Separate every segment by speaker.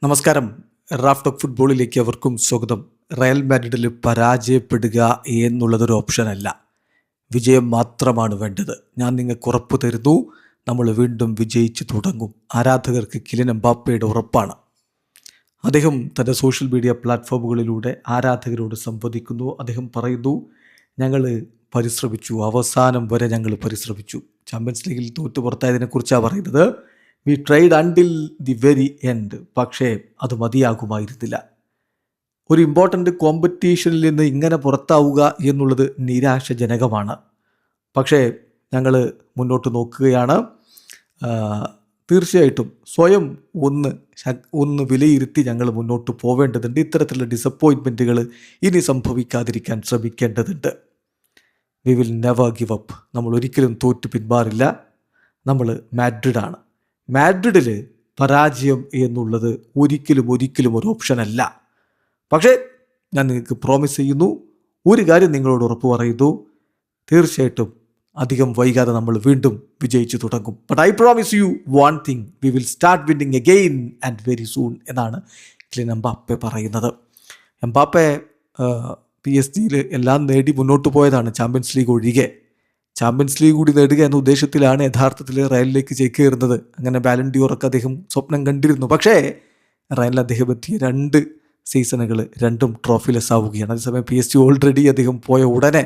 Speaker 1: നമസ്കാരം. Raf talk ഫുട്ബോളിലേക്ക് അവർക്കും സ്വാഗതം. റയൽ മാഡ്രിഡിൽ പരാജയപ്പെടുക എന്നുള്ളതൊരു ഓപ്ഷനല്ല, വിജയം മാത്രമാണ് വേണ്ടത്. ഞാൻ നിങ്ങൾക്ക് ഉറപ്പ് തരുന്നു, നമ്മൾ വീണ്ടും വിജയിച്ചു തുടങ്ങും. ആരാധകർക്ക് കിലിൻ എംബാപ്പയുടെ ഉറപ്പാണ്. അദ്ദേഹം തൻ്റെ സോഷ്യൽ മീഡിയ പ്ലാറ്റ്ഫോമുകളിലൂടെ ആരാധകരോട് സംവദിക്കുന്നു. അദ്ദേഹം പറയുന്നു, ഞങ്ങൾ പരിശ്രമിച്ചു, അവസാനം വരെ ഞങ്ങൾ പരിശ്രമിച്ചു. ചാമ്പ്യൻസ് ലീഗിൽ തോറ്റു പുറത്തായതിനെക്കുറിച്ചാണ് പറയുന്നത്. V tried until the very end. പക്ഷേ അത് മതിയാകുമായിരുന്നില്ല. ഒരു ഇമ്പോർട്ടൻ്റ് കോമ്പറ്റീഷനിൽ നിന്ന് ഇങ്ങനെ പുറത്താവുക എന്നുള്ളത് നിരാശാജനകമാണ്. പക്ഷേ ഞങ്ങൾ മുന്നോട്ട് നോക്കുകയാണ്. തീർച്ചയായിട്ടും സ്വയം ഒന്ന് വിലയിരുത്തി ഞങ്ങൾ മുന്നോട്ട് പോവേണ്ടതുണ്ട്. ഇത്തരത്തിലുള്ള ഡിസപ്പോയിൻമെൻറ്റുകൾ ഇനി സംഭവിക്കാതിരിക്കാൻ ശ്രമിക്കേണ്ടതുണ്ട്. We will never give up. നമ്മൾ ഒരിക്കലും തോറ്റു പിന്മാറില്ല. നമ്മൾ മാഡ്രിഡാണ്. മാഡ്രിഡിൽ പരാജയം എന്നുള്ളത് ഒരിക്കലും ഒരു ഓപ്ഷനല്ല. പക്ഷേ ഞാൻ നിങ്ങൾക്ക് പ്രോമിസ് ചെയ്യുന്നു, ഒരു കാര്യം നിങ്ങളോട് ഉറപ്പ് പറയുന്നു, തീർച്ചയായിട്ടും അധികം വൈകാതെ നമ്മൾ വീണ്ടും വിജയിച്ചു തുടങ്ങും. But I promise you one thing, we will start winning again and very soon എന്നാണ് കിലിൻ എംബാപ്പെ പറയുന്നത്. എംബാപ്പെ PSG എല്ലാം നേടി മുന്നോട്ട് പോയതാണ്, ചാമ്പ്യൻസ് ലീഗ് ഒഴികെ. ചാമ്പ്യൻസ് ലീഗ് കൂടി നേടുക എന്ന ഉദ്ദേശത്തിലാണ് യഥാർത്ഥത്തിൽ റയലിലേക്ക് ചേക്കേറുന്നത്. അങ്ങനെ ബാലൻ ഡിയോറൊക്കെ അദ്ദേഹം സ്വപ്നം കണ്ടിരുന്നു. പക്ഷേ റയലിൽ അദ്ദേഹം എത്തിയ 2 സീസണുകൾ രണ്ടും ട്രോഫിലെസ് ആവുകയാണ്. അതേസമയം PSG ഓൾറെഡി അദ്ദേഹം പോയ ഉടനെ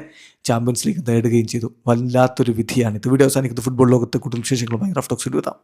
Speaker 1: ചാമ്പ്യൻസ് ലീഗ് നേടുകയും ചെയ്തു. വല്ലാത്തൊരു വിധിയാണ് ഇത്. വീഡിയോ അവസാനിക്കുന്നത്. ഫുട്ബോൾ ലോകത്തെ കൂടുതൽ വിശേഷങ്ങളുമായി റാഫ് ടോക്സിൽ എത്താം.